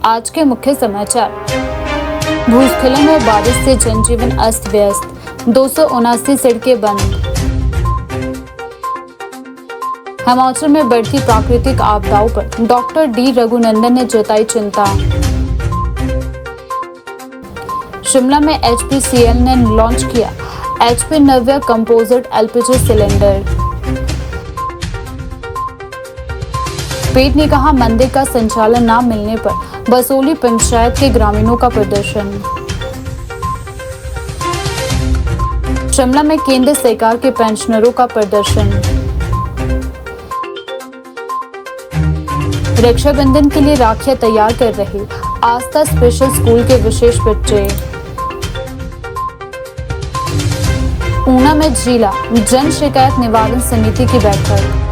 आज के मुख्य समाचार। भूस्खलन और बारिश से जनजीवन अस्त व्यस्त, 279 सड़कें बंद। हिमाचल में बढ़ती प्राकृतिक आपदाओं पर डॉक्टर डी रघुनंदन ने जताई चिंता। शिमला में HPCL ने लॉन्च किया HP नव्या कंपोजिट LPG सिलेंडर। पेट ने कहा मंदिर का संचालन न मिलने पर बसोली पंचायत के ग्रामीणों का प्रदर्शन। शिमला में केंद्र सरकार के पेंशनरों का प्रदर्शन। रक्षाबंधन के लिए राखियां तैयार कर रहे आस्था स्पेशल स्कूल के विशेष बच्चे। ऊना में जिला जन शिकायत निवारण समिति की बैठक।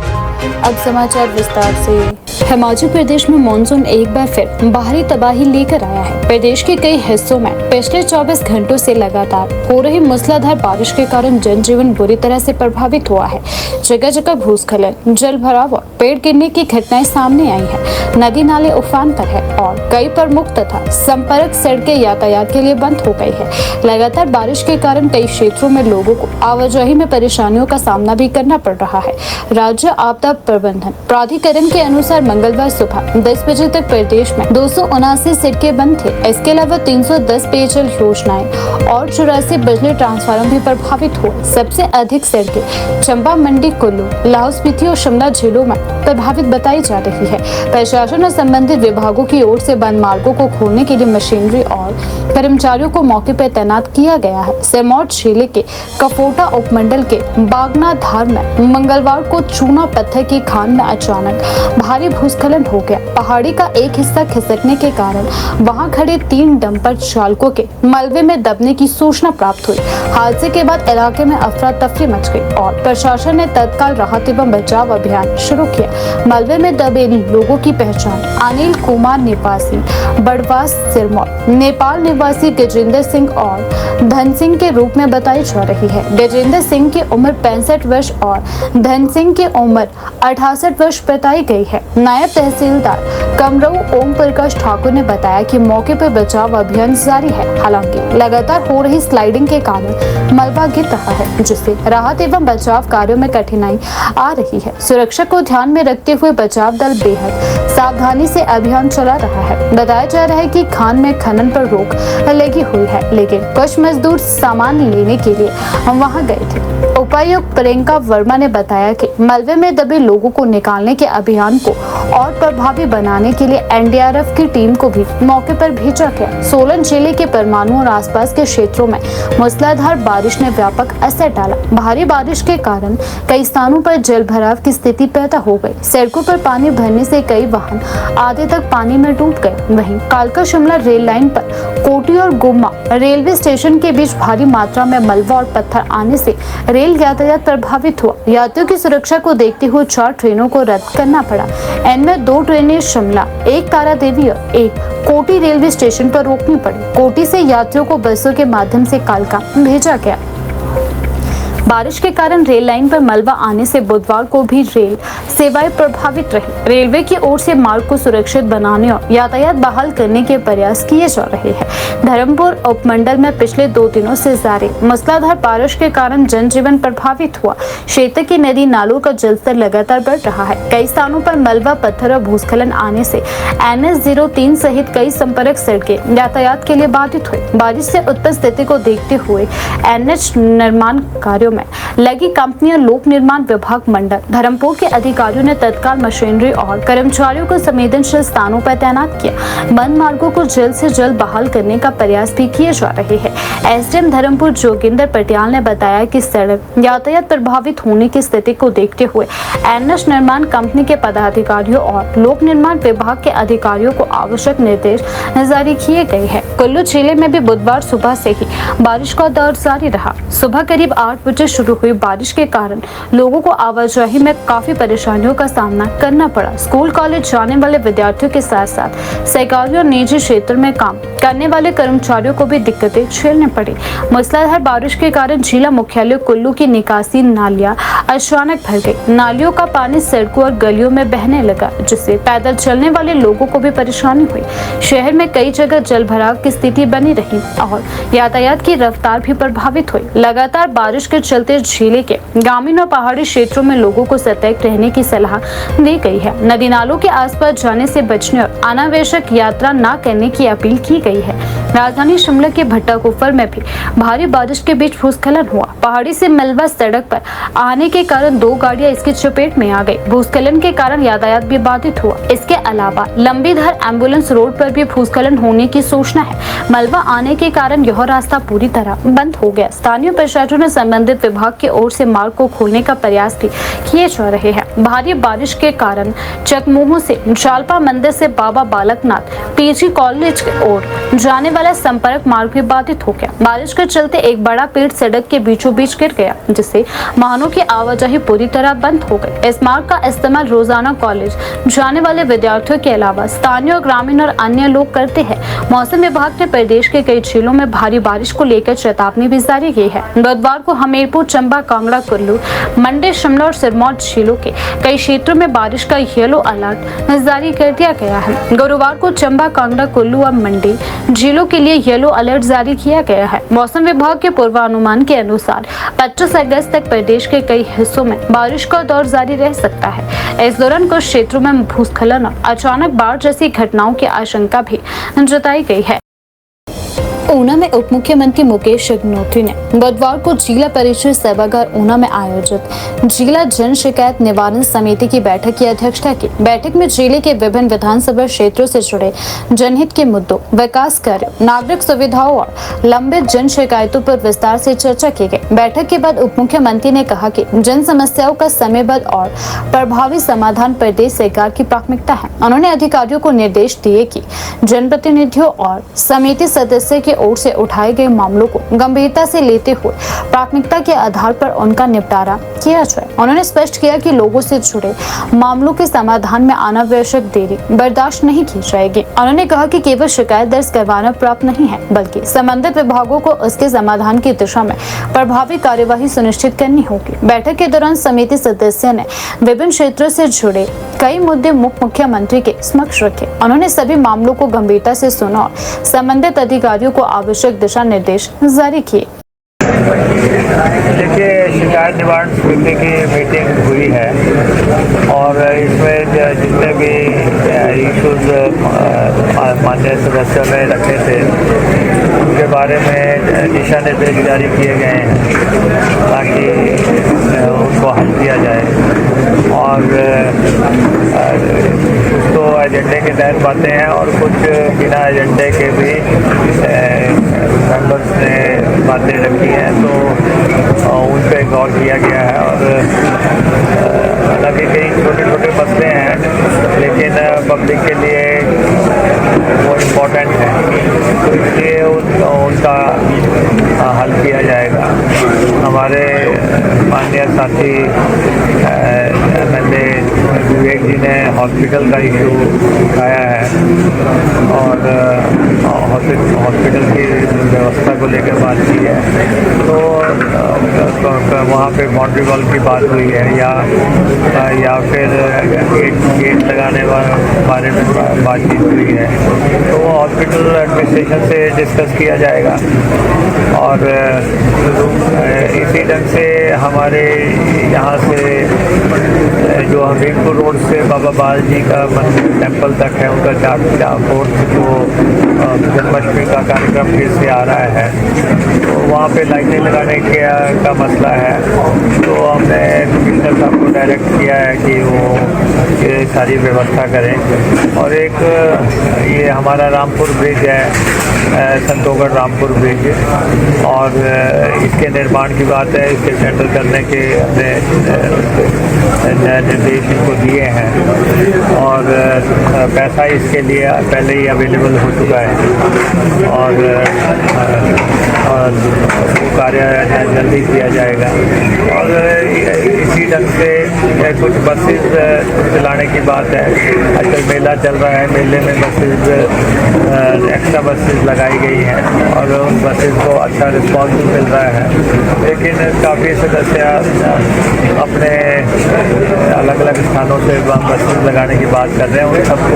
अब समाचार विस्तार से। हिमाचल प्रदेश में मानसून एक बार फिर बाहरी तबाही लेकर आया है। प्रदेश के कई हिस्सों में पिछले 24 घंटों से लगातार हो रही मूसलाधार बारिश के कारण जनजीवन बुरी तरह से प्रभावित हुआ है। जगह जगह भूस्खलन, जल भराव और पेड़ गिरने की घटनाएं सामने आई हैं। नदी नाले उफान पर है और कई प्रमुख तथा संपर्क सड़कें यातायात के लिए बंद हो गई है। लगातार बारिश के कारण कई क्षेत्रों में लोगों को आवाजाही में परेशानियों का सामना भी करना पड़ रहा है। राज्य आपदा प्रबंधन प्राधिकरण के अनुसार मंगलवार सुबह 10 बजे तक प्रदेश में 279 सड़कें बंद थे। इसके अलावा 310 पेयजल योजनाएं और 84 बिजली ट्रांसफार्मर भी प्रभावित हुए। सबसे अधिक सड़कें चंबा, मंडी, कुल्लू, लाहौल स्पीति और शिमला जिलों में प्रभावित बताई जा रही है। प्रशासन और संबंधित विभागों की ओर से बंद मार्गों को खोलने के लिए मशीनरी और कर्मचारियों को मौके पर तैनात किया गया है। सिरमौर जिले के कफोटा उपमंडल के बागनाधार में मंगलवार को चूना पत्थर की खान में अचानक भारी भूस्खलन हो गया। पहाड़ी का एक हिस्सा खिसकने के कारण वहां खड़े 3 डंपर चालकों के मलबे में दबने की सूचना प्राप्त हुई। हादसे के बाद इलाके में अफरा तफरी मच गई और प्रशासन ने तत्काल राहत एवं बचाव अभियान शुरू किया। मलबे में दबे लोगों की पहचान अनिल कुमार निवासी बड़वास सिरमौर, नेपाल निवासी गजेंद्र सिंह और धन सिंह के रूप में बताई जा रही है। गजेंद्र सिंह की उम्र 65 वर्ष और धन सिंह की उम्र 68 वर्ष बताई गई है। नायब तहसीलदार कमरऊ ओम प्रकाश ठाकुर ने बताया कि मौके पर बचाव अभियान जारी है। हालांकि लगातार हो रही स्लाइडिंग के कारण मलबा गिर रहा है, जिससे राहत एवं बचाव कार्यों में कठिनाई आ रही है। सुरक्षा को ध्यान में रखते हुए बचाव दल बेहद सावधानी से अभियान चला रहा है। बताया जा रहा है कि खान में खनन पर रोक लगी हुई है, लेकिन कुछ मजदूर सामान लेने के लिए वहां गए थे। उपायुक्त प्रियंका वर्मा ने बताया कि मलबे में दबे लोगों को निकालने के अभियान को और प्रभावी बनाने के लिए NDRF की टीम को भी मौके पर भेजा गया। सोलन जिले के परमाणु और आसपास के क्षेत्रों में मूसलाधार बारिश ने व्यापक असर डाला। भारी बारिश के कारण कई स्थानों पर जल भराव की स्थिति पैदा हो गई। सड़कों पर पानी भरने से कई वाहन आधे तक पानी में डूब गए। वहीं कालका शिमला रेल लाइन पर कोटी और गुम्मा रेलवे स्टेशन के बीच भारी मात्रा में मलबा और पत्थर आने से रेल यातायात प्रभावित हुआ। यात्रियों की सुरक्षा को देखते हुए 4 ट्रेनों को रद्द करना पड़ा। इनमें 2 ट्रेनें शिमला, एक तारादेवी और एक कोटी रेलवे स्टेशन पर रोकनी पड़ी। कोटी से यात्रियों को बसों के माध्यम से कालका भेजा गया। बारिश के कारण रेल लाइन पर मलबा आने से बुधवार को भी रेल सेवाएं प्रभावित रही। रेलवे की ओर से मार्ग को सुरक्षित बनाने और यातायात बहाल करने के प्रयास किए जा रहे हैं। धर्मपुर उपमंडल में पिछले 2 दिनों से जारी मूसलाधार बारिश के कारण जनजीवन प्रभावित हुआ। क्षेत्र की नदी नालों का जलस्तर लगातार बढ़ रहा है। कई स्थानों पर मलबा, पत्थर और भूस्खलन आने से NH03 सहित कई संपर्क सड़कें यातायात के लिए बाधित हुई। बारिश से उत्पन्न स्थिति को देखते हुए NH निर्माण कार्यों में लगी कंपनियां, लोक निर्माण विभाग मंडल धर्मपुर के अधिकारियों ने तत्काल मशीनरी और कर्मचारियों को संवेदनशील स्थानों पर तैनात किया। बंद मार्गों को जल्द से जल्द बहाल करने का प्रयास भी किए जा रहे हैं। SDM धर्मपुर जोगिंदर पटियाल ने बताया कि सड़क यातायात प्रभावित होने की स्थिति को देखते हुए NH निर्माण कंपनी के पदाधिकारियों और लोक निर्माण विभाग के अधिकारियों को आवश्यक निर्देश जारी किए गए हैं। कुल्लू जिले में भी बुधवार सुबह से ही बारिश का दौर जारी रहा। सुबह करीब 8 बजे से शुरू हुई बारिश के कारण लोगों को आवाजाही में काफी परेशानियों का सामना करना पड़ा। स्कूल कॉलेज जाने वाले विद्यार्थियों के साथ साथ सरकारी और निजी क्षेत्र में काम करने वाले कर्मचारियों को भी दिक्कतें झेलनी पड़ी। मूसलाधार बारिश के कारण जिला मुख्यालय कुल्लू की निकासी नालियां अचानक भर गई। नालियों का पानी सड़कों और गलियों में बहने लगा, जिससे पैदल चलने वाले लोगों को भी परेशानी हुई। शहर में कई जगह जल भराव की स्थिति बनी रही और यातायात की रफ्तार भी प्रभावित हुई। लगातार बारिश के चलते जिले के ग्रामीण और पहाड़ी क्षेत्रों में लोगों को सतर्क रहने की सलाह दी गई है। नदी नालों के आसपास जाने से बचने और अनावश्यक यात्रा न करने की अपील की गई है। राजधानी शिमला के भट्टाकुफर में भी भारी बारिश के बीच भूस्खलन हुआ। पहाड़ी से मलबा सड़क पर आने के कारण 2 गाड़ियां इसकी चपेट में आ गई। भूस्खलन के कारण यातायात भी बाधित हुआ। इसके अलावा लंबीधर एम्बुलेंस रोड पर भी भूस्खलन होने की सूचना है। मलबा आने के कारण यह रास्ता पूरी तरह बंद हो गया। स्थानीय प्रशासन ने संबंधित विभाग की ओर से मार्ग को खोलने का प्रयास भी किए जा रहे हैं। भारी बारिश के कारण चकमोह से जालपा मंदिर से बाबा बालकनाथ पीजी कॉलेज की ओर जाने वाला संपर्क मार्ग भी बाधित हो गया। बारिश के चलते एक बड़ा पेड़ सड़क के बीचों बीच गिर गया, जिससे वाहनों की आवाजाही पूरी तरह बंद हो गई। इस मार्ग का इस्तेमाल रोजाना कॉलेज जाने वाले विद्यार्थियों के अलावा स्थानीय और ग्रामीण और अन्य लोग करते हैं। मौसम विभाग ने प्रदेश के कई जिलों में भारी बारिश को लेकर चेतावनी भी जारी की है। बुधवार को हमीरपुर, चंबा, कांगड़ा, कुल्लू, मंडी, शिमला और सिरमौर जिलों के कई क्षेत्रों में बारिश का येलो अलर्ट जारी कर दिया गया है। गुरुवार को चंबा, कांगड़ा, कुल्लू और मंडी जिलों के लिए येलो अलर्ट जारी किया गया है। मौसम विभाग के पूर्वानुमान के अनुसार 25 अगस्त तक प्रदेश के कई हिस्सों में बारिश का दौर जारी रह सकता है। इस दौरान कुछ क्षेत्रों में भूस्खलन और अचानक बाढ़ जैसी घटनाओं की आशंका भी जताई गई है। ऊना में उप मुख्यमंत्री मुकेश अग्निहोत्री ने बुधवार को जिला परिषद सभागार ऊना में आयोजित जिला जन शिकायत निवारण समिति की बैठक की अध्यक्षता की। बैठक में जिले के विभिन्न विधानसभा क्षेत्रों से जुड़े जनहित के मुद्दों, विकास कार्यों, नागरिक सुविधाओं और लंबित जन शिकायतों पर विस्तार से चर्चा की गई। बैठक के बाद उप मुख्यमंत्री ने कहा कि जन समस्याओं का समयबद्ध और प्रभावी समाधान प्रदेश सरकार की प्राथमिकता है। उन्होंने अधिकारियों को निर्देश दिए कि जनप्रतिनिधियों और समिति सदस्य की ओर से उठाए गए मामलों को गंभीरता से लेते हुए प्राथमिकता के आधार पर उनका निपटारा किया जाए। उन्होंने स्पष्ट किया कि लोगों से जुड़े मामलों के समाधान में अनावश्यक देरी बर्दाश्त नहीं की जाएगी। उन्होंने कहा कि केवल शिकायत दर्ज करवाना पर्याप्त नहीं है, बल्कि संबंधित विभागों को उसके समाधान की दिशा में प्रभावी कार्यवाही सुनिश्चित करनी होगी। बैठक के दौरान समिति सदस्य ने विभिन्न क्षेत्रों से जुड़े कई मुद्दे मुख्यमंत्री के समक्ष रखे। उन्होंने सभी मामलों को गंभीरता से सुना और संबंधित अधिकारियों को आवश्यक दिशा निर्देश जारी किए। देखिए, शिकायत निवारण समिति की मीटिंग हुई है और इसमें जितने भी इश्यूज माननीय सदस्यों ने रखे थे उनके बारे में दिशा निर्देश जारी किए गए हैं ताकि उनको हल किया जाए। और कुछ तो एजेंडे के तहत बातें हैं और कुछ बिना एजेंडे के भी मेंबर्स ने बातें रखी हैं, तो उन पर गौर किया गया है। और हालांकि कई छोटे छोटे मसले हैं लेकिन पब्लिक के लिए वो इम्पोर्टेंट है, तो इसलिए उनका हल किया जाएगा। हमारे माननीय साथी MLA विवेक जी ने हॉस्पिटल का इशू उठाया है और हॉस्पिटल की व्यवस्था को लेकर बात की है, तो वहाँ पे बाउंड्री वॉल की बात हुई है या फिर गेट लगाने बारे में बातचीत हुई है, तो वो हॉस्पिटल एडमिनिस्ट्रेशन से डिस्कस किया जाएगा। और इसी ढंग से हमारे यहाँ से जो हमीरपुर रोड से बाबा बालाजी का मंदिर टेम्पल तक है, उनका 4 जो जन्माष्टमी का कार्यक्रम फिर से आ रहा है, तो वहाँ पे लाइटें लगाने का मसला है। तो हमने कमिश्नर साहब को डायरेक्ट किया है कि वो ये सारी व्यवस्था करें। और एक ये हमारा रामपुर ब्रिज है, संतोगढ़ रामपुर ब्रिज, और इसके निर्माण की बात है। इसके टेंडर करने के हमने निर्देश इनको दिए हैं और पैसा इसके लिए पहले ही अवेलेबल हो चुका है और वो कार्य जल्दी किया जाएगा। और इसी ढंग से कुछ बसेस चलाने की बात है। आजकल मेला चल रहा है, मेले में बसेस एक्स्ट्रा बसेस लगाई गई हैं और उन बसेस को अच्छा रिस्पॉन्स मिल रहा है। लेकिन काफ़ी सदस्य अपने अलग अलग स्थानों से बसेस लगाने की बात कर रहे हैं। उन सबको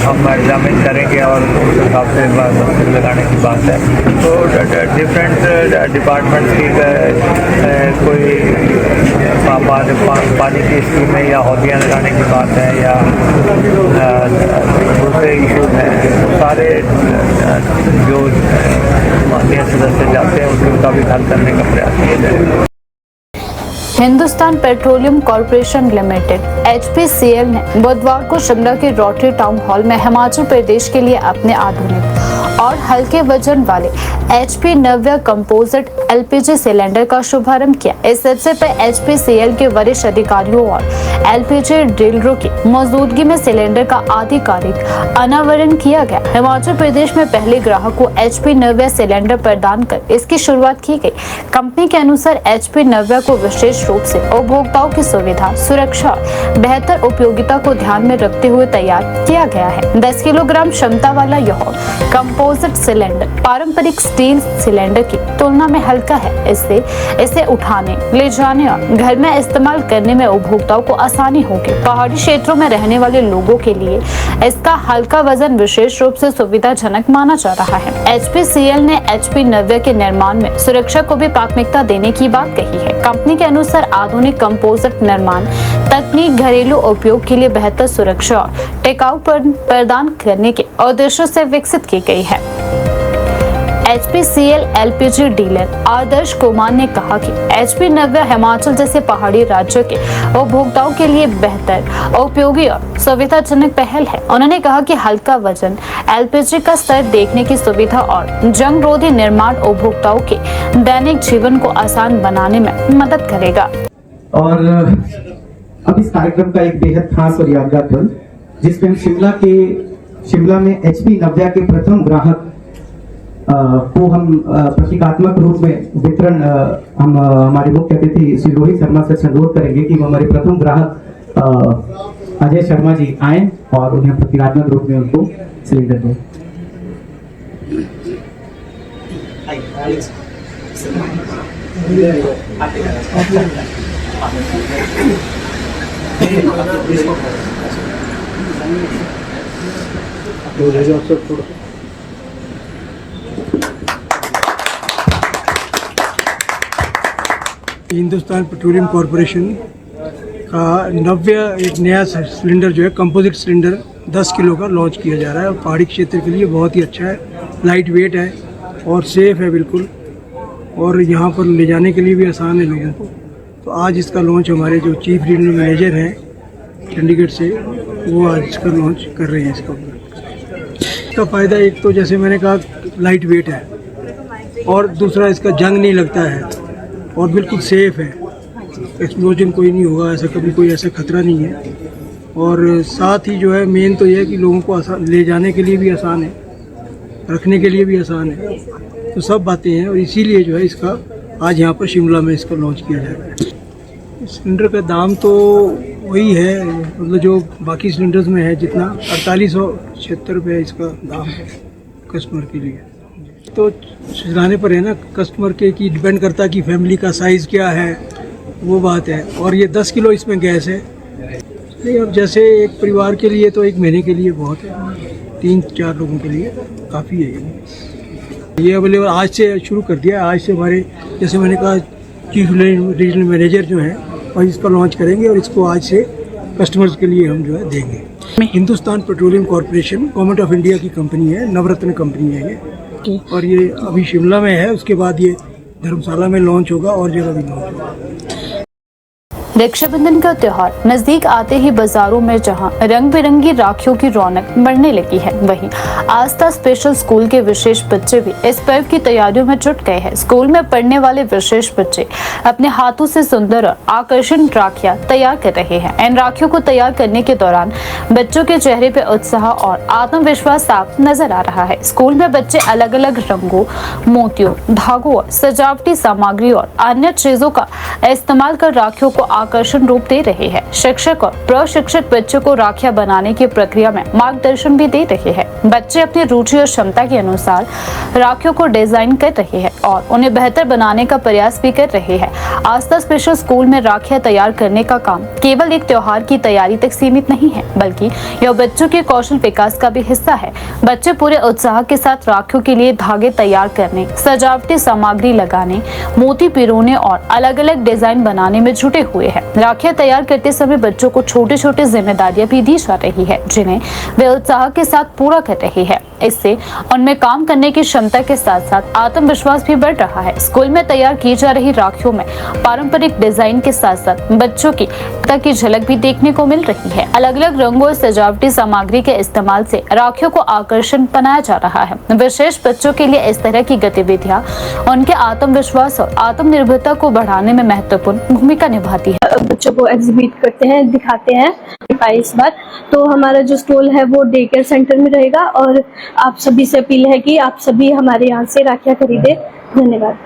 हम एग्जामिन करेंगे और उस हिसाब से बसेस लगाने की बात है। तो डिफरेंट डिपार्टमेंट की कोई पानी की स्कीमें या हौदियाँ लगाने की बात है या दूसरे इशूज हैं, सारे जो माननीय सदस्य जाते हैं उनका भी हल करने का प्रयास किया जाएगा। Hindustan petroleum corporation limited HPCL ने बुधवार को शिमला के रोटरी टाउन हॉल में हिमाचल प्रदेश के लिए अपने आधुनिक और हल्के वजन वाले HP नव्या कंपोजिट LPG सिलेंडर का शुभारंभ किया। इस अवसर पर HPCL के वरिष्ठ अधिकारियों और LPG डीलरों की मौजूदगी में सिलेंडर का आधिकारिक अनावरण किया गया। हिमाचल प्रदेश में पहले ग्राहक को HP नव्या सिलेंडर प्रदान कर इसकी शुरुआत की गई। कंपनी के अनुसार HP नव्या को विशेष रूप से उपभोक्ताओं की सुविधा, सुरक्षा, बेहतर उपयोगिता को ध्यान में रखते हुए तैयार किया गया है। 10 किलोग्राम क्षमता वाला यह कंपोजिट सिलेंडर पारंपरिक स्टील सिलेंडर की तुलना में हल्का है। इससे इसे उठाने, ले जाने और घर में इस्तेमाल करने में उपभोक्ताओं को आसानी होगी। पहाड़ी क्षेत्रों में रहने वाले लोगों के लिए इसका हल्का वजन विशेष रूप से सुविधाजनक माना जा रहा है। HPCL ने HP नव्या के निर्माण में सुरक्षा को भी प्राथमिकता देने की बात कही है। कंपनी के अनुसार आधुनिक कंपोजिट निर्माण तकनीक घरेलू उपयोग के लिए बेहतर सुरक्षा और टिकाऊ प्रदान करने के उद्देश्य से विकसित की गई है। HPCL LPG dealer Adarsh Kumar ने कहा कि HP नव्या हिमाचल जैसे पहाड़ी राज्य के उपभोक्ताओं के लिए बेहतर, उपयोगी और सुविधाजनक पहल है। उन्होंने कहा कि हल्का वजन, LPG का स्तर देखने की सुविधा और जंग रोधी निर्माण उपभोक्ताओं के दैनिक जीवन को आसान बनाने में मदद करेगा। और अब इस कार्यक्रम का एक बेहद खास और यादगार पल, जिसमें हम शिमला में HP नव्या के प्रथम ग्राहक को हम प्रतीकात्मक रूप में वितरण हम हमारे मुख्य अतिथि श्री रोहित शर्मा से अनुरोध करेंगे कि वो हमारे प्रथम ग्राहक अजय शर्मा जी आए और उन्हें प्रतीकात्मक रूप में उनको सिलेंडर दें। हिंदुस्तान पेट्रोलियम कॉर्पोरेशन का नव्या एक नया सिलेंडर जो है कंपोजिट सिलेंडर 10 किलो का लॉन्च किया जा रहा है और पहाड़ी क्षेत्र के लिए बहुत ही अच्छा है, लाइट वेट है और सेफ है बिल्कुल, और यहाँ पर ले जाने के लिए भी आसान है लोगों को। तो आज इसका लॉन्च हमारे जो चीफ रीजनल मैनेजर हैं चंडीगढ़ से, वो आज इसका लॉन्च कर रहे हैं। इसका फ़ायदा एक तो जैसे मैंने कहा लाइट वेट है और दूसरा इसका जंग नहीं लगता है और बिल्कुल सेफ़ है, एक्सप्लोजन कोई नहीं होगा, ऐसा कभी कोई ऐसा खतरा नहीं है। और साथ ही जो है मेन तो यह है कि लोगों को आसान, ले जाने के लिए भी आसान है, रखने के लिए भी आसान है, तो सब बातें हैं और इसीलिए जो है इसका आज यहाँ पर शिमला में इसका लॉन्च किया जा रहा है। सिलेंडर का दाम तो वही है, मतलब जो बाकी सिलेंडर्स में है जितना 4876 रुपये इसका दाम है कस्टमर के लिए। तो चलाने पर है ना कस्टमर के, कि डिपेंड करता है कि फैमिली का साइज़ क्या है, वो बात है। और ये 10 किलो इसमें गैस है, नहीं अब जैसे एक परिवार के लिए तो एक महीने के लिए बहुत है, 3-4 लोगों के लिए काफ़ी है। ये अवेलेबल आज से शुरू कर दिया, आज से हमारे जैसे मैंने कहा चीफ रीजनल मैनेजर जो हैं और इसका लॉन्च करेंगे और इसको आज से कस्टमर्स के लिए हम जो है देंगे। Hindustan petroleum corporation government of India की कंपनी है, नवरत्न कंपनी है ये, और ये अभी शिमला में है, उसके बाद ये धर्मशाला में लॉन्च होगा और जगह भी लॉन्च होगा। रक्षाबंधन का त्योहार नजदीक आते ही बाजारों में जहां रंग बिरंगी राखियों की रौनक बढ़ने लगी है, वहीं आस्था स्पेशल स्कूल के विशेष बच्चे भी इस पर्व की तैयारियों में जुट गए हैं। स्कूल में पढ़ने वाले विशेष बच्चे अपने हाथों से सुंदर और आकर्षक राखियां तैयार कर रहे हैं। इन राखियों को तैयार करने के दौरान बच्चों के चेहरे पर उत्साह और आत्मविश्वास साफ नजर आ रहा है। स्कूल में बच्चे अलग अलग रंगों, मोतियों, धागों और सजावटी सामग्री और अन्य चीजों का इस्तेमाल कर राखियों को आकर्षण रूप दे रहे हैं। शिक्षक और प्रशिक्षक बच्चों को राखियां बनाने की प्रक्रिया में मार्गदर्शन भी दे रहे हैं। बच्चे अपनी रुचि और क्षमता के अनुसार राखियों को डिजाइन कर रहे हैं और उन्हें बेहतर बनाने का प्रयास भी कर रहे हैं। आस्था स्पेशल स्कूल में राखियां तैयार करने का काम केवल एक त्योहार की तैयारी तक सीमित नहीं है, बल्कि यह बच्चों के कौशल विकास का भी हिस्सा है। बच्चे पूरे उत्साह के साथ राखियों के लिए धागे तैयार करने, सजावटी सामग्री लगाने, मोती पिरोने और अलग अलग डिजाइन बनाने में जुटे हुए हैं। राखियां तैयार करते समय बच्चों को छोटी छोटी जिम्मेदारियां भी दी जा रही है, जिन्हें वे उत्साह के साथ पूरा कर रहे हैं। इससे उनमें काम करने की क्षमता के साथ साथ आत्मविश्वास भी बढ़ रहा है। स्कूल में तैयार की जा रही राखियों में पारंपरिक डिजाइन के साथ साथ बच्चों की की झलक भी देखने को मिल रही है। अलग अलग रंगों और सजावटी सामग्री के इस्तेमाल से राखियों को आकर्षण बनाया जा रहा है। विशेष बच्चों के लिए इस तरह की गतिविधियां उनके आत्मविश्वास और आत्मनिर्भरता को बढ़ाने में महत्वपूर्ण भूमिका निभाती है। बच्चों को एग्जिबिट करते हैं, दिखाते हैं। इस बार तो हमारा जो स्टॉल है वो डे केयर सेंटर में रहेगा और आप सभी से अपील है कि आप सभी हमारे यहाँ से राखियाँ खरीदें। धन्यवाद।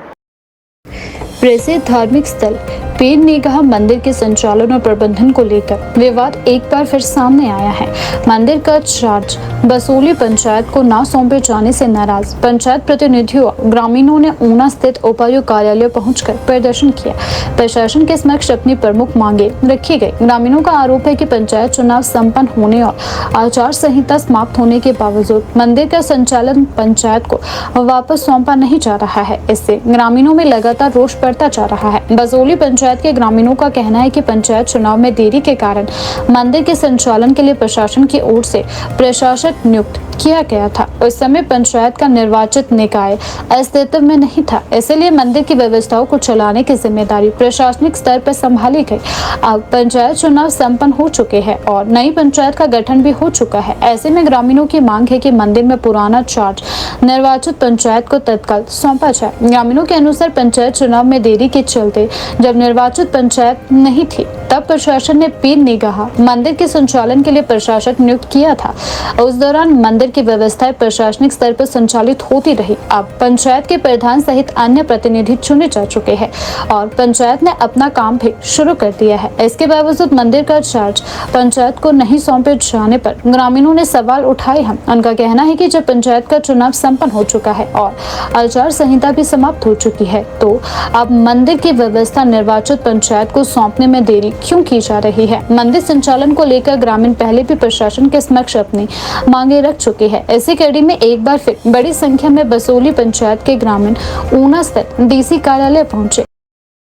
प्रसिद्ध धार्मिक स्थल पीर निगाह मंदिर के संचालन और प्रबंधन को लेकर विवाद एक बार फिर सामने आया है। मंदिर का चार्ज बसोली पंचायत को ना सौंपे जाने से नाराज पंचायत प्रतिनिधियों और ग्रामीणों ने ऊना स्थित उपायुक्त कार्यालय पहुंचकर प्रदर्शन किया। प्रशासन के समक्ष अपनी प्रमुख मांगे रखी गई। ग्रामीणों का आरोप है कि पंचायत चुनाव संपन्न होने और आचार संहिता समाप्त होने के बावजूद मंदिर का संचालन पंचायत को वापस सौंपा नहीं जा रहा है। इससे ग्रामीणों में लगातार रोष बढ़ता जा रहा है। बसोली पंचायत के ग्रामीणों का कहना है कि पंचायत चुनाव में देरी के कारण मंदिर के संचालन के लिए प्रशासन की ओर से प्रशासक नियुक्त किया गया था। उस समय पंचायत का निर्वाचित निकाय अस्तित्व में नहीं था, इसलिए मंदिर की व्यवस्थाओं को चलाने की जिम्मेदारी प्रशासनिक स्तर पर संभाली गई। अब पंचायत चुनाव संपन्न हो चुके हैं और नई पंचायत का गठन भी हो चुका है। ऐसे में ग्रामीणों की मांग है कि मंदिर में पुराना चार्ज निर्वाचित पंचायत को तत्काल सौंपा जाए। ग्रामीणों के अनुसार पंचायत चुनाव में देरी के चलते जब निर्वाचित पंचायत नहीं थी तब प्रशासन ने पीर निगाह मंदिर के संचालन के लिए प्रशासक नियुक्त किया था। उस दौरान मंदिर की व्यवस्थाएं प्रशासनिक स्तर पर संचालित होती रही। अब पंचायत के प्रधान सहित अन्य प्रतिनिधि चुने जा चुके हैं और पंचायत ने अपना काम भी शुरू कर दिया है। इसके बावजूद मंदिर का चार्ज पंचायत को नहीं सौंपे जाने पर ग्रामीणों ने सवाल उठाए हैं। उनका कहना है कि जब पंचायत का चुनाव संपन्न हो चुका है और आचार संहिता भी समाप्त हो चुकी है, तो अब मंदिर की व्यवस्था निर्वाचित पंचायत को सौंपने में देरी क्यों की जा रही है। मंदिर संचालन को लेकर ग्रामीण पहले भी प्रशासन के समक्ष अपनी मांगे रख चुके हैं। इसी कड़ी में एक बार फिर बड़ी संख्या में बसोली पंचायत के ग्रामीण ऊना स्थित डीसी कार्यालय पहुंचे।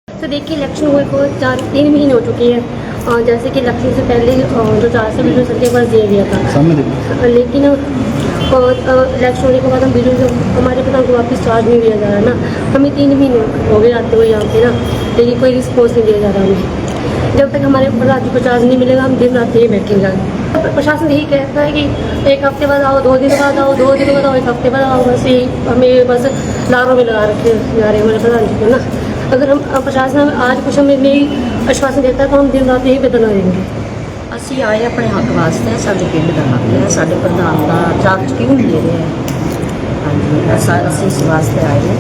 तो देखिए, इलेक्शन हुए को 3 महीने हो चुके हैं और जैसे कि इलेक्शन से पहले जो 4 से बिजली सर के पास दिया गया था, लेकिन इलेक्शन होने के बाद हम बिजली हमारे प्रधान को वापस चार्ज नहीं दिया जा रहा है ना। हमें 3 महीने हो गए आते हुए यहाँ पे ना, लेकिन कोई रिस्पॉन्स नहीं दिया जा रहा हमें। जब तक हमारे प्रधान को चार्ज नहीं मिलेगा हम दिन रात यही बैठेंगे। तो प्रशासन यही कहता है कि 1 हफ्ते बाद आओ, 2 दिन बाद आओ, 2 दिन बाद आओ, 1 हफ्ते बाद आओ। बस यही हमें बस लारों में लगा रखे जा रहे हैं हमारे प्रधान जी को ना। अगर हम प्रशासन आज कुछ हमें नहीं आश्वासन देता है तो हम दिन रात यही बदलना देंगे। ਅਸੀਂ ਆਏ ਆਪਣੇ ਹੱਕ ਵਾਸਤੇ, ਸਾਡੇ ਪਿੰਡ ਦਾ ਹੱਕ ਹੈ, ਸਾਡੇ ਪ੍ਰਧਾਨ ਦਾ ਚਾਰਜ ਕਿਉਂ ਨਹੀਂ ਦੇ ਰਿਹਾ ਹਾਂਜੀ, ਅਸੀਂ ਇਸ ਵਾਸਤੇ ਆਏ ਹਾਂ।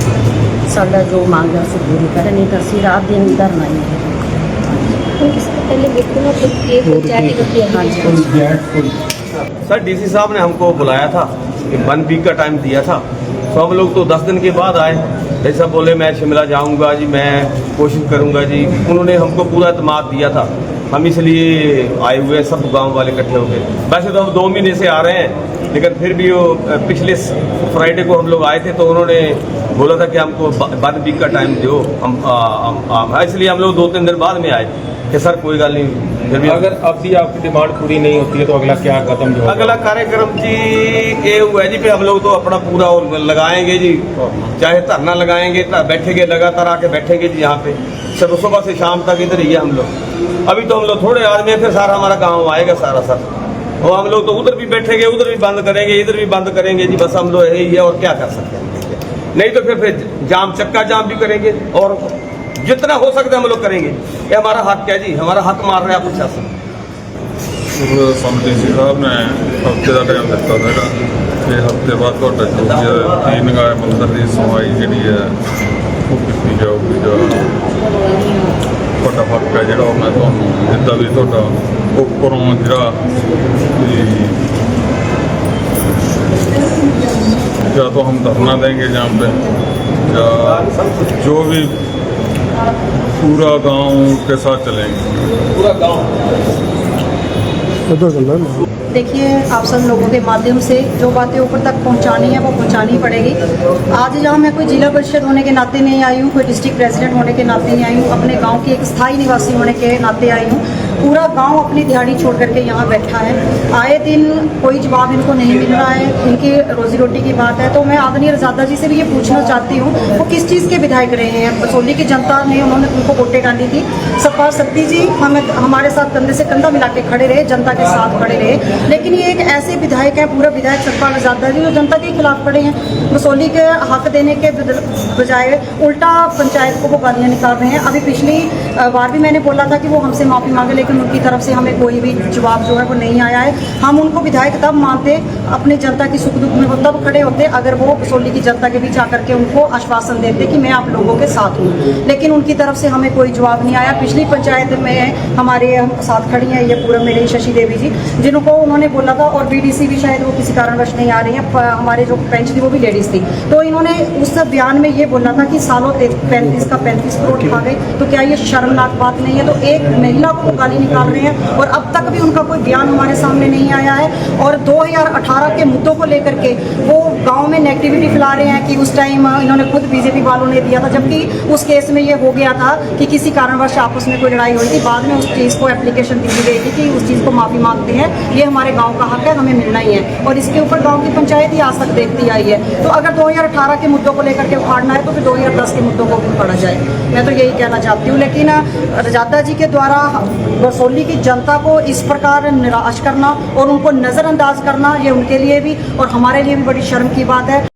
ਸਾਡਾ ਜੋ ਮੰਗ ਹੈ ਅਸੀਂ ਪੂਰੀ ਕਰਾਂ, ਨਹੀਂ ਤਾਂ ਅਸੀਂ ਰਾਤ ਦਿਨ ਧਰਨਾ ਹੀ ਹੈ। सर डीसी साहब ने हमको बुलाया था, 1 वीक का टाइम दिया था, तो हम लोग तो 10 दिन के बाद आए। जैसा बोले मैं शिमला जाऊंगा जी, मैं कोशिश करूंगा जी, उन्होंने हमको पूरा एतमाद दिया था। हम इसलिए आए हुए हैं, सब गांव वाले इकट्ठे हो गए। वैसे तो हम 2 महीने से आ रहे हैं, लेकिन फिर भी वो पिछले फ्राइडे को हम लोग आए थे तो उन्होंने बोला था कि हमको 1 वीक का टाइम दो। हम इसलिए हम लोग 2-3 दिन बाद में आए कि सर कोई गल नहीं। फिर भी अगर अब भी आपकी डिमांड पूरी नहीं होती है तो अगला क्या कदम जो अगला कार्यक्रम जी ये हुआ है जी, फिर हम लोग तो अपना पूरा लगाएंगे जी, चाहे धरना लगाएंगे, बैठेंगे लगातार आके बैठेंगे जी यहाँ पे सब सुबह से शाम तक इधर ही है हम लोग। अभी तो हम लोग थोड़े आदमी फिर सारा हमारा गाँव आएगा सारा सर, और हम लोग तो उधर भी बैठेंगे, उधर भी बंद करेंगे, इधर भी बंद करेंगे जी, बस हम लोग यही है और क्या कर सकते हैं। नहीं तो फिर जाम, चक्का जाम भी करेंगे और जितना हो सकता है हम लोग करेंगे। ये हमारा हक है जी, हमारा हक मार रहे हैं प्रशासन। डी सी साहब ने हफ्ते का टाइम दिता था कि हफ्ते बाद जो तीन गाय मंदिर की सफाई जी है वो की जाऊगी। फटाफट है जो मैं जिदा भी उपरों जो या तो हम धरना देंगे जहाँ पे, या जो भी पूरा गांव के साथ चलेंगे, पूरा गाँव। देखिए, आप सब लोगों के माध्यम से जो बातें ऊपर तक पहुंचानी है वो पहुंचानी पड़ेगी। आज यहाँ मैं कोई जिला परिषद होने के नाते नहीं आई हूँ, कोई डिस्ट्रिक्ट प्रेसिडेंट होने के नाते नहीं आई हूँ, अपने गांव की एक स्थायी निवासी होने के नाते आई हूँ। पूरा गांव अपनी दिहाड़ी छोड़ करके यहाँ बैठा है। आए दिन कोई जवाब इनको नहीं मिल रहा है, इनकी रोजी रोटी की बात है। तो मैं आदरणीय रजादा जी से भी ये पूछना चाहती हूँ, वो किस चीज़ के विधायक रहे हैं? बसोली की जनता ने उन्होंने उनको वोटें डाली थी। सतपाल सत्ती जी हमारे साथ कंधे से कंधा मिला के खड़े रहे, जनता के साथ खड़े रहे। लेकिन ये एक ऐसे विधायक है, पूरा विधायक सतपाल रजादा जी, जो जनता के खिलाफ खड़े हैं। बसोली के हक देने के बजाय उल्टा पंचायत को वो गालियाँ निकाल रहे हैं। अभी पिछली बार भी मैंने बोला था कि वो हमसे माफ़ी मांगे, लेकिन उनकी तरफ से हमें कोई भी जवाब जो है वो नहीं आया है। हम उनको विधायक तब मानते, अपने जनता की सुख दुख में वो तब खड़े होते अगर वो बसोली की जनता के बीच आकर के उनको आश्वासन देते कि मैं आप लोगों के साथ हूँ। लेकिन उनकी तरफ से हमें कोई जवाब नहीं आया। पिछली पंचायत में हमारे साथ खड़ी हैं ये पूरा मेरे शशि देवी जी, जिनको उन्होंने बोला था, और बीडीसी भी शायद वो किसी कारणवश नहीं आ रही है, हमारे जो पेंच थी वो भी लेडीज़ थी। तो इन्होंने उस बयान में ये बोला था कि सालों 35 का 35 करोड़ खा गए। तो क्या ये शर्मनाक बात नहीं है? तो एक महिला को गाली निकाल रहे हैं और अब तक भी उनका कोई बयान हमारे सामने नहीं आया है। और 2018 के मुद्दों को लेकर के वो गांव में नेगेटिविटी फैला रहे हैं कि उस टाइम इन्होंने खुद बीजेपी वालों ने दिया था, जबकि उस केस में ये हो गया था कि किसी कारणवश आपस में कोई लड़ाई हुई थी। बाद में उस चीज़ को एप्लीकेशन दी गई थी कि उस चीज़ को माफ़ी मांगते हैं, ये हमारे गाँव का हक है, हमें मिलना ही है। और इसके ऊपर गाँव की पंचायत ही आज तक देखती आई है। तो अगर 2018 के मुद्दों को लेकर के उखाड़ना है तो फिर 2010 के मुद्दों को भी उखाड़ा जाए। मैं तो यही कहना चाहती हूँ। लेकिन रजादा जी के द्वारा बसोली की जनता को इस प्रकार निराश करना और उनको नज़रअंदाज करना, ये उनके लिए भी और हमारे लिए भी बड़ी शर्म की बात है।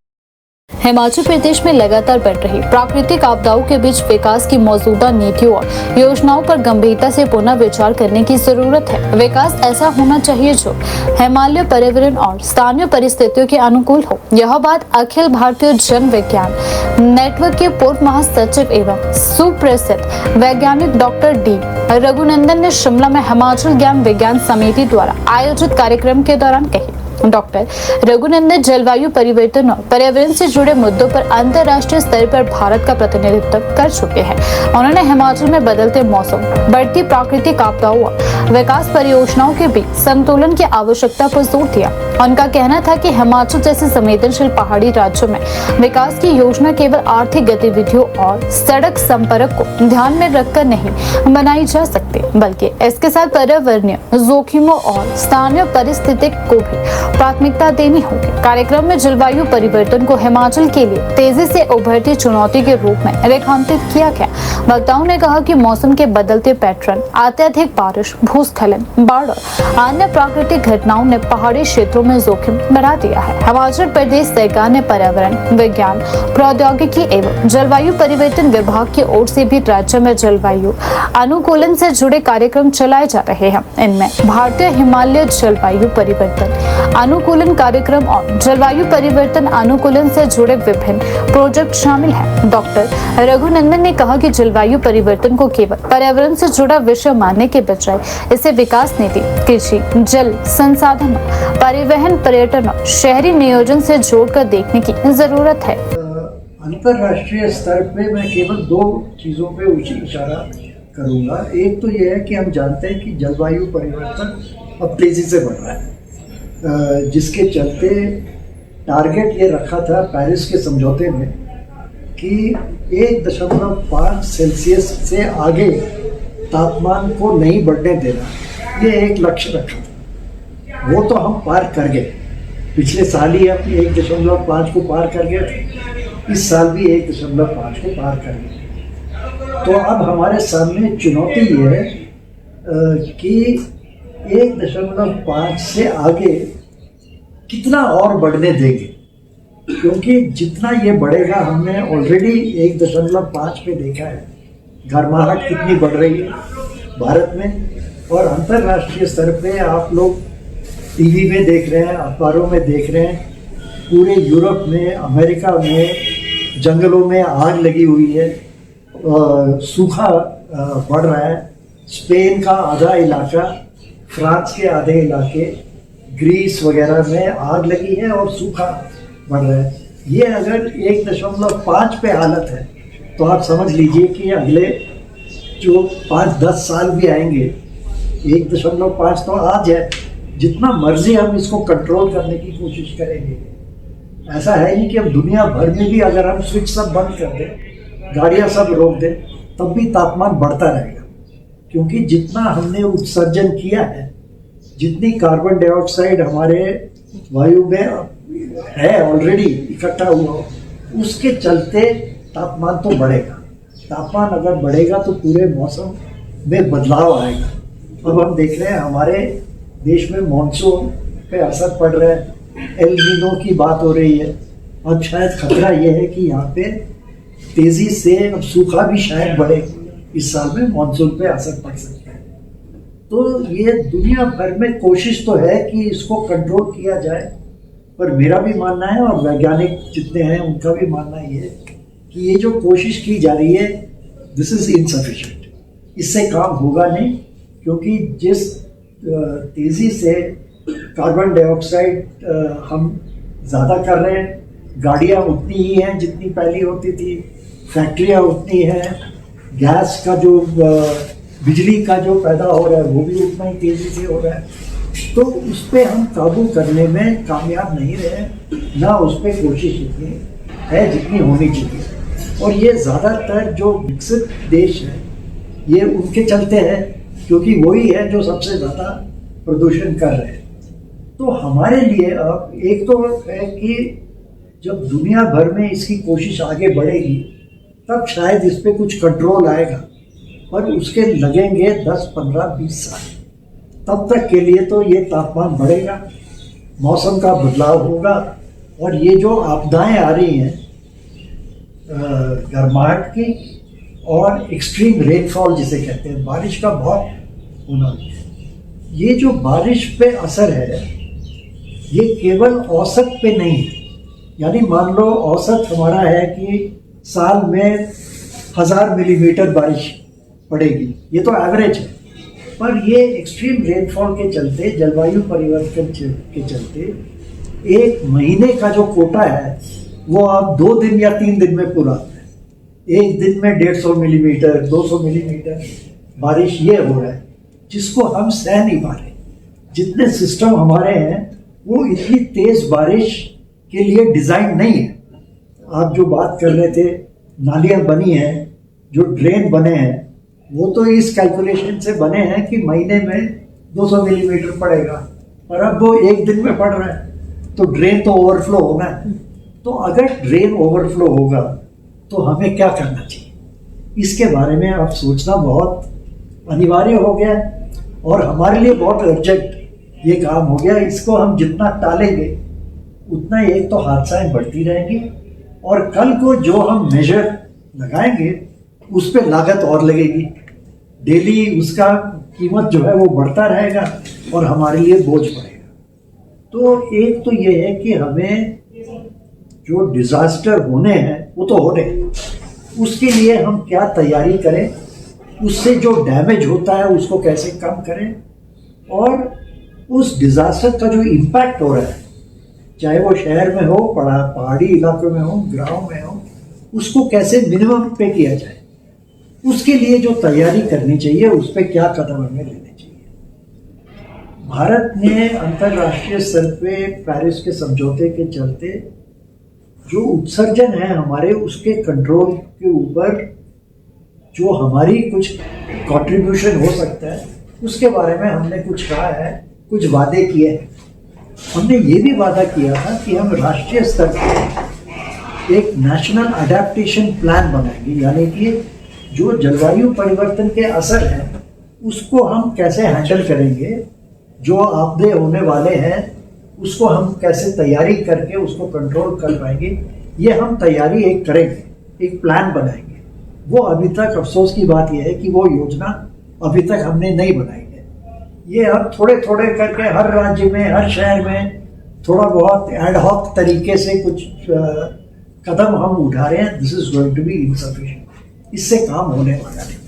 हिमाचल प्रदेश में लगातार बढ़ रही प्राकृतिक आपदाओं के बीच विकास की मौजूदा नीतियों और योजनाओं पर गंभीरता से पुनः विचार करने की जरूरत है। विकास ऐसा होना चाहिए जो हिमालय पर्यावरण और स्थानीय परिस्थितियों के अनुकूल हो। यह बात अखिल भारतीय जन विज्ञान नेटवर्क के पूर्व महासचिव एवं सुप्रसिद्ध वैज्ञानिक डॉक्टर डी रघुनंदन ने शिमला में हिमाचल ज्ञान विज्ञान समिति द्वारा आयोजित कार्यक्रम के दौरान कही। डॉक्टर रघुनंदन जलवायु परिवर्तन और पर्यावरण से जुड़े मुद्दों पर अंतर्राष्ट्रीय स्तर पर भारत का प्रतिनिधित्व कर चुके हैं। उन्होंने हिमाचल में बदलते मौसम, बढ़ती प्राकृतिक आपदाओं और विकास परियोजनाओं के बीच संतुलन की आवश्यकता पर जोर दिया। उनका कहना था कि हिमाचल जैसे संवेदनशील पहाड़ी राज्यों में विकास की योजना केवल आर्थिक गतिविधियों और सड़क संपर्क को ध्यान में रखकर नहीं बनाई जा सकती, बल्कि इसके साथ पर्यावरणीय जोखिमों और स्थानीय परिस्थिति को भी प्राथमिकता देनी होगी। कार्यक्रम में जलवायु परिवर्तन को हिमाचल के लिए तेजी से उभरती चुनौती के रूप में रेखांकित किया गया। वक्ताओं ने कहा कि मौसम के बदलते पैटर्न, अत्यधिक बारिश, भूस्खलन, बाढ़ और अन्य प्राकृतिक घटनाओं ने पहाड़ी क्षेत्रों में जोखिम बढ़ा दिया है। हिमाचल प्रदेश सरकार ने पर्यावरण विज्ञान, प्रौद्योगिकी एवं जलवायु परिवर्तन विभाग की ओर से भी राज्य में जलवायु अनुकूलन से जुड़े कार्यक्रम चलाए जा रहे हैं। इनमें भारतीय हिमालय जलवायु परिवर्तन अनुकूलन कार्यक्रम और जलवायु परिवर्तन अनुकूलन से जुड़े विभिन्न प्रोजेक्ट शामिल हैं। डॉक्टर रघुनंदन ने कहा कि जलवायु परिवर्तन को केवल पर्यावरण से जुड़ा विषय मानने के बजाय इसे विकास नीति, कृषि, जल संसाधन, परिवहन, पर्यटन और शहरी नियोजन से जोड़कर देखने की जरूरत है। अंतर्राष्ट्रीय स्तर पे मैं केवल 2 चीज़ों पे इशारा करूँगा। एक तो यह है कि हम जानते हैं कि जलवायु परिवर्तन अब तेज़ी से बढ़ रहा है, जिसके चलते टारगेट ये रखा था पेरिस के समझौते में कि 1.5 सेल्सियस से आगे तापमान को नहीं बढ़ने देना, ये एक लक्ष्य रखा था। वो तो हम पार कर गए, पिछले साल ही हम 1.5 को पार कर गए थे, इस साल भी 1.5 को पार कर गए। तो अब हमारे सामने चुनौती ये है कि 1.5 से आगे कितना और बढ़ने देंगे, क्योंकि जितना ये बढ़ेगा हमने ऑलरेडी 1.5 पे देखा है गर्माहट कितनी बढ़ रही है भारत में, और अंतर्राष्ट्रीय स्तर पे आप लोग टीवी में देख रहे हैं, अखबारों में देख रहे हैं, पूरे यूरोप में, अमेरिका में जंगलों में आग लगी हुई है, सूखा बढ़ रहा है। स्पेन का आधा इलाका, फ्रांस के आधे इलाके, ग्रीस वगैरह में आग लगी है और सूखा बढ़ रहा है। ये अगर 1.5 पे हालत है तो आप समझ लीजिए कि अगले जो 5-10 साल भी आएंगे, 1.5 तो आज है, जितना मर्जी हम इसको कंट्रोल करने की कोशिश करेंगे, ऐसा है नहीं कि अब दुनिया भर में भी अगर हम स्विच सब बंद कर दें, गाड़ियां सब रोक दें, तब भी तापमान बढ़ता रहेगा, क्योंकि जितना हमने उत्सर्जन किया है, जितनी कार्बन डाइऑक्साइड हमारे वायु में है ऑलरेडी इकट्ठा हुआ, उसके चलते तापमान तो बढ़ेगा। तापमान अगर बढ़ेगा तो पूरे मौसम में बदलाव आएगा। अब हम देख रहे हैं हमारे देश में मॉनसून पे असर पड़ रहा है, एल नीनो की बात हो रही है। अब शायद खतरा ये है कि यहाँ पे तेजी से अब सूखा भी शायद बढ़े, इस साल में मॉनसून पे असर पड़ सकता है। तो ये दुनिया भर में कोशिश तो है कि इसको कंट्रोल किया जाए, पर मेरा भी मानना है और वैज्ञानिक जितने हैं उनका भी मानना ये है कि ये जो कोशिश की जा रही है, दिस इज इनसफिशिएंट। इससे काम होगा नहीं, क्योंकि जिस तेजी से कार्बन डाइऑक्साइड हम ज़्यादा कर रहे हैं, गाड़ियाँ उतनी ही हैं जितनी पहले होती थी, फैक्ट्रियाँ उतनी हैं, गैस का जो बिजली का जो पैदा हो रहा है वो भी उतना ही तेज़ी से हो रहा है। तो उस पर हम काबू करने में कामयाब नहीं रहे, ना उस पर कोशिश इतनी है जितनी होनी चाहिए। और ये ज़्यादातर जो विकसित देश हैं ये उनके चलते हैं, क्योंकि वही है जो सबसे ज़्यादा प्रदूषण कर रहे हैं। तो हमारे लिए अब एक तो है कि जब दुनिया भर में इसकी कोशिश आगे बढ़ेगी तब शायद इस पर कुछ कंट्रोल आएगा, पर उसके लगेंगे 10, 15, 20 साल। तब तक के लिए तो ये तापमान बढ़ेगा, मौसम का बदलाव होगा, और ये जो आपदाएं आ रही हैं गर्माहट की और एक्सट्रीम रेनफॉल जिसे कहते हैं, बारिश का बहुत होना, ये जो बारिश पे असर है ये केवल औसत पे नहीं है। यानी मान लो औसत हमारा है कि साल में 1000 मिलीमीटर बारिश पड़ेगी, ये तो एवरेज है, पर ये एक्सट्रीम रेनफॉल के चलते, जलवायु परिवर्तन के चलते एक महीने का जो कोटा है वो आप 2 दिन या 3 दिन में पूरा होता है। एक दिन में 150 मिलीमीटर 200 मिलीमीटर बारिश ये हो रहा है, जिसको हम सह नहीं पा रहे। जितने सिस्टम हमारे हैं वो इतनी तेज बारिश के लिए डिज़ाइन नहीं है। आप जो बात कर रहे थे, नालियाँ बनी हैं, जो ड्रेन बने हैं, वो तो इस कैलकुलेशन से बने हैं कि महीने में 200 मिलीमीटर पड़ेगा, और अब वो एक दिन में पड़ रहा है, तो ड्रेन तो ओवरफ्लो होना है। तो अगर ड्रेन ओवरफ्लो होगा तो हमें क्या करना चाहिए, इसके बारे में अब सोचना बहुत अनिवार्य हो गया है, और हमारे लिए बहुत अर्जेंट ये काम हो गया। इसको हम जितना टालेंगे उतना एक तो हादसाएं बढ़ती रहेंगी, और कल को जो हम मेजर लगाएंगे उस पर लागत और लगेगी, डेली उसका कीमत जो है वो बढ़ता रहेगा और हमारे लिए बोझ पड़ेगा। तो एक तो ये है कि हमें जो डिजास्टर होने हैं वो तो होने, उसके लिए हम क्या तैयारी करें, उससे जो डैमेज होता है उसको कैसे कम करें, और उस डिजास्टर का जो इम्पैक्ट हो रहा है, चाहे वो शहर में हो, पहाड़ी इलाकों में हो, गाँव में हो, उसको कैसे मिनिमम पे किया जाए, उसके लिए जो तैयारी करनी चाहिए, उस पर क्या कदम हमें लेने चाहिए। भारत ने अंतर्राष्ट्रीय स्तर पे पेरिस के समझौते के चलते जो उत्सर्जन है हमारे, उसके कंट्रोल के ऊपर जो हमारी कुछ कंट्रीब्यूशन हो सकता है, उसके बारे में हमने कुछ कहा है, कुछ वादे किए हैं। हमने ये भी वादा किया था कि हम राष्ट्रीय स्तर पर एक नेशनल अडेप्टेशन प्लान बनाएंगे, यानी कि जो जलवायु परिवर्तन के असर हैं उसको हम कैसे हैंडल करेंगे, जो आपदे होने वाले हैं उसको हम कैसे तैयारी करके उसको कंट्रोल कर पाएंगे, ये हम तैयारी एक करेंगे, एक प्लान बनाएंगे। वो अभी तक अफसोस की बात यह है कि वो योजना अभी तक हमने नहीं बनाई है। ये हम थोड़े थोड़े करके हर राज्य में, हर शहर में थोड़ा बहुत एड हॉक तरीके से कुछ कदम हम उठा रहे हैं। This is going to be insufficient, इससे काम होने वाला नहीं।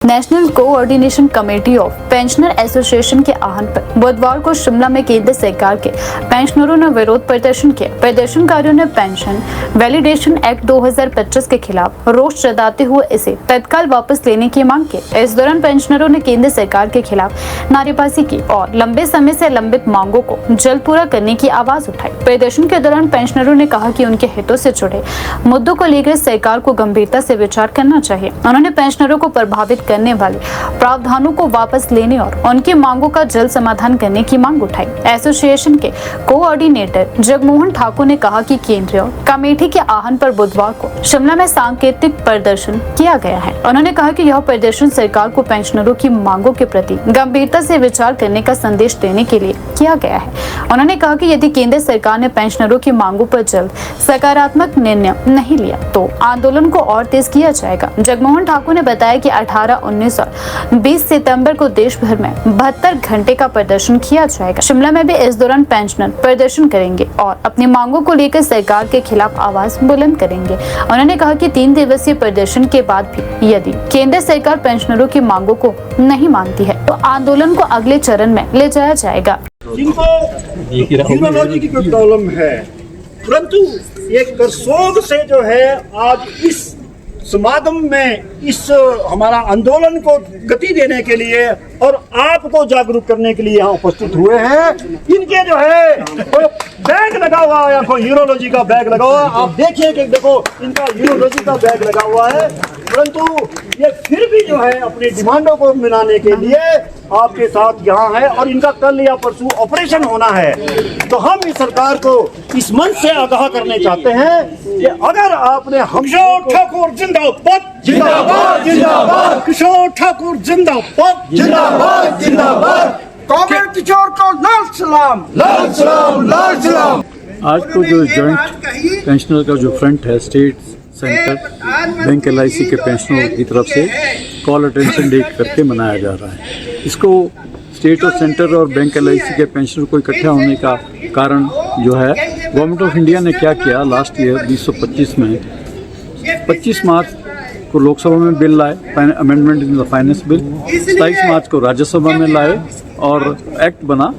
National coordination committee of pensioner association के आह्वान पर बुधवार को शिमला में केंद्र सरकार के पेंशनरों ने विरोध प्रदर्शन किया। प्रदर्शनकारियों ने पेंशन वैलिडेशन एक्ट 2025 के खिलाफ रोष जताते हुए इसे तत्काल वापस लेने की मांग की। इस दौरान पेंशनरों ने केंद्र सरकार के खिलाफ नारेबाजी की और लंबे समय से लंबित मांगों को जल्द पूरा करने की आवाज उठाई। प्रदर्शन के दौरान पेंशनरों ने कहा कि उनके हितों से जुड़े मुद्दों को लेकर सरकार को गंभीरता से विचार करना चाहिए। उन्होंने पेंशनरों को प्रभावित करने वाले प्रावधानों को वापस लेने और उनकी मांगों का जल्द समाधान करने की मांग उठाई। एसोसिएशन के कोऑर्डिनेटर जगमोहन ठाकुर ने कहा कि केंद्रीय कमेटी के आह्वान पर बुधवार को शिमला में सांकेतिक प्रदर्शन किया गया है। उन्होंने कहा कि यह प्रदर्शन सरकार को पेंशनरों की मांगों के प्रति गंभीरता से विचार करने का संदेश देने के लिए किया गया है। उन्होंने कहा कि यदि केंद्र सरकार ने पेंशनरों की मांगों पर जल्द सकारात्मक निर्णय नहीं लिया तो आंदोलन को और तेज किया जाएगा। जगमोहन ठाकुर ने बताया कि 18, 19 और 20 सितंबर को देश भर में 72 घंटे का प्रदर्शन किया जाएगा। शिमला में भी इस दौरान पेंशनर प्रदर्शन करेंगे और अपनी मांगों को लेकर सरकार के खिलाफ आवाज बुलंद करेंगे। उन्होंने कहा कि 3 दिवसीय प्रदर्शन के बाद भी यदि केंद्र सरकार पेंशनरों की मांगों को नहीं मानती है तो आंदोलन को अगले चरण में ले जाया जाएगा। जिनको यूरोलॉजी की कोई प्रॉब्लम है, परंतु ये करसोग से जो है आज इस समागम में इस हमारा आंदोलन को गति देने के लिए और आपको जागरूक करने के लिए यहाँ उपस्थित हुए हैं। इनके जो है तो बैग लगा हुआ है, कोई यूरोलॉजी का बैग लगा हुआ है। आप देखिए कि देखो इनका यूरोलॉजी का बैग लगा हुआ है, परंतु ये फिर भी जो है अपनी डिमांडों को मिलाने के लिए आपके साथ यहाँ है और इनका कल या परसों ऑपरेशन होना है। तो हम इस सरकार को इस मंच से आगाह करने चाहते हैं कि अगर आपने किशोर ठाकुर जिंदाबाद जिंदाबाद जिंदाबाद, किशोर ठाकुर जिंदाबाद जिंदाबाद जिंदाबाद, कॉमरेड किशोर को लाल सलाम लाल सलाम लाल सलाम। आज को जो जॉइंट पेंशनर का जो फ्रंट है स्टेट सेंटर बैंक LIC के पेंशनरों की तरफ से कॉल अटेंशन डे करके मनाया जा रहा है। इसको स्टेट और सेंटर और बैंक LIC के पेंशनर को इकट्ठा होने का कारण जो है, गवर्नमेंट ऑफ इंडिया ने क्या किया लास्ट ईयर 2025 में 25 मार्च को लोकसभा में बिल लाए, amendment in the finance bill, 27 मार्च को राज्यसभा में लाए और एक्ट बना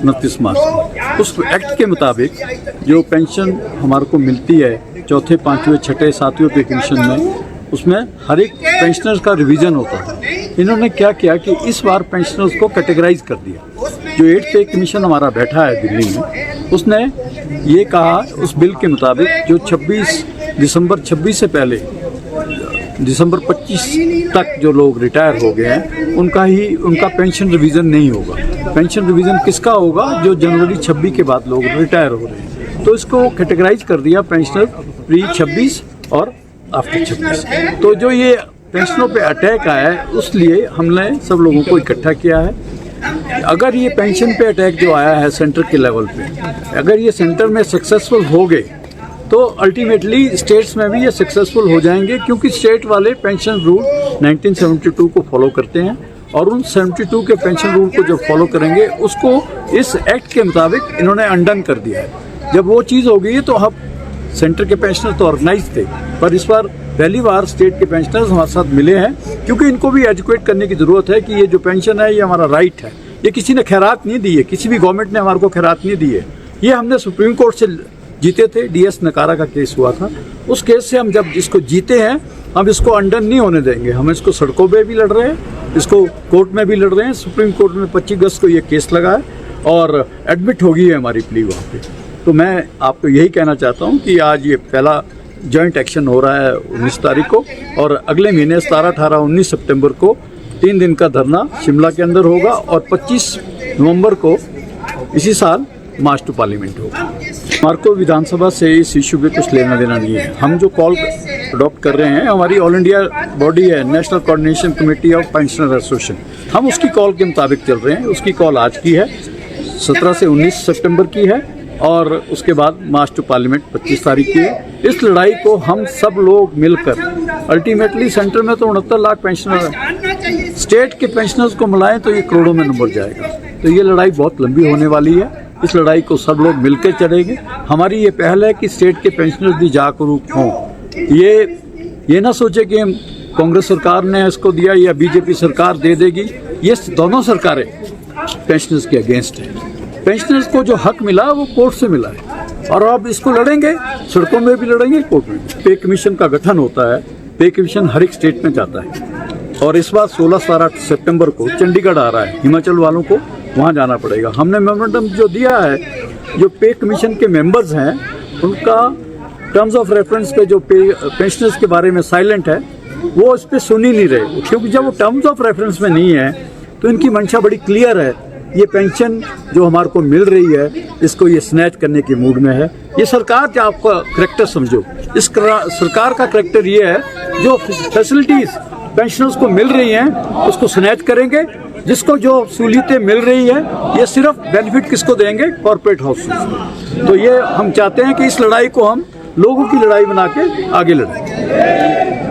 29 मार्च। उस एक्ट के मुताबिक जो पेंशन हमारे को मिलती है चौथे, पाँचवें, छठे, सातवें पे कमीशन में, उसमें हर एक पेंशनर्स का रिवीजन होता है। इन्होंने क्या किया कि इस बार पेंशनर्स को कैटेगराइज कर दिया। जो 8 पे कमीशन हमारा बैठा है दिल्ली में, उसने ये कहा उस बिल के मुताबिक जो 26 दिसंबर 26 से पहले दिसंबर 25 तक जो लोग रिटायर हो गए हैं उनका पेंशन रिवीजन नहीं होगा। पेंशन रिवीजन किसका होगा? जो जनवरी 26 के बाद लोग रिटायर हो रहे हैं। तो इसको कैटेगराइज कर दिया पेंशनर प्री 26 और आफ्टर 26। तो जो ये पेंशनों पे अटैक आया है उसलिए हमने सब लोगों को इकट्ठा किया है। अगर ये पेंशन पे अटैक जो आया है सेंटर के लेवल पे, अगर ये सेंटर में सक्सेसफुल हो गए तो अल्टीमेटली स्टेट्स में भी ये सक्सेसफुल हो जाएंगे, क्योंकि स्टेट वाले पेंशन रूल 1972 को फॉलो करते हैं और उन 72 के पेंशन रूल को जब फॉलो करेंगे उसको इस एक्ट के मुताबिक इन्होंने अनडन कर दिया है। जब वो चीज़ हो गई तो अब सेंटर के पेंशनर तो ऑर्गेनाइज थे, पर इस बार पहली बार स्टेट के पेंशनर्स हमारे साथ मिले हैं, क्योंकि इनको भी एजुकेट करने की ज़रूरत है कि ये जो पेंशन है ये हमारा राइट है। ये किसी ने खैरात नहीं दी है, किसी भी गवर्नमेंट ने हमारे को खैरात नहीं दी है। ये हमने सुप्रीम कोर्ट से जीते थे, DS नकारा का केस हुआ था। उस केस से हम जब इसको जीते हैं, हम इसको अनडन नहीं होने देंगे। हम इसको सड़कों पे भी लड़ रहे हैं, इसको कोर्ट में भी लड़ रहे हैं। सुप्रीम कोर्ट में 25 अगस्त को ये केस लगा है और एडमिट हो गई है हमारी प्ली वहाँ पे। तो मैं आपको यही कहना चाहता हूँ कि आज ये पहला जॉइंट एक्शन हो रहा है 19 तारीख को, और अगले महीने 17, 18, 19 सितंबर को 3 दिन का धरना शिमला के अंदर होगा और 25 नवंबर को इसी साल मार्च टू पार्लियामेंट होगा। हमारे को विधानसभा से इस इशू पे कुछ लेना देना नहीं है। हम जो कॉल अडॉप्ट कर रहे हैं। हमारी ऑल इंडिया बॉडी है, national coordination committee of pensioner association, हम उसकी कॉल के मुताबिक चल रहे हैं। उसकी कॉल आज की है, 17 से 19 सितंबर की है, और उसके बाद मार्च टू पार्लियामेंट 25 तारीख की है। इस लड़ाई को हम सब लोग मिलकर, अल्टीमेटली सेंटर में तो 69 लाख पेंशनर हैं, स्टेट के पेंशनर्स को मिलाएं तो ये करोड़ों में नंबर जाएगा। तो ये लड़ाई बहुत लंबी होने वाली है। इस लड़ाई को सब लोग मिलकर चलेंगे। हमारी ये पहल है कि स्टेट के पेंशनर्स भी जागरूक हों। ये ना सोचे कि कांग्रेस सरकार ने इसको दिया या बीजेपी सरकार दे देगी। ये दोनों सरकारें पेंशनर्स के अगेंस्ट है। पेंशनर्स को जो हक मिला वो कोर्ट से मिला है, और अब इसको लड़ेंगे, सड़कों में भी लड़ेंगे, कोर्ट में भी। पे कमीशन का गठन होता है, पे कमीशन हर एक स्टेट में जाता है, और इस बार 16-17 सितंबर को चंडीगढ़ आ रहा है। हिमाचल वालों को वहाँ जाना पड़ेगा। हमने मेमोरेंडम जो दिया है, जो पे कमीशन के मेंबर्स हैं उनका टर्म्स ऑफ रेफरेंस पे जो पेंशनर्स के बारे में साइलेंट है, वो इस पर सुन ही नहीं रहे, क्योंकि जब वो टर्म्स ऑफ रेफरेंस में नहीं है तो इनकी मंशा बड़ी क्लियर है। ये पेंशन जो हमारे को मिल रही है, इसको ये स्नैच करने के मूड में है। ये सरकार का आपका करेक्टर समझो, इस सरकार का करेक्टर ये है, जो फैसिलिटीज पेंशनर्स को मिल रही हैं उसको स्नैच करेंगे। जिसको जो सहूलियतें मिल रही है, ये सिर्फ बेनिफिट किसको देंगे? Corporate house. तो ये हम चाहते हैं कि इस लड़ाई को हम लोगों की लड़ाई बना के आगे लड़ें।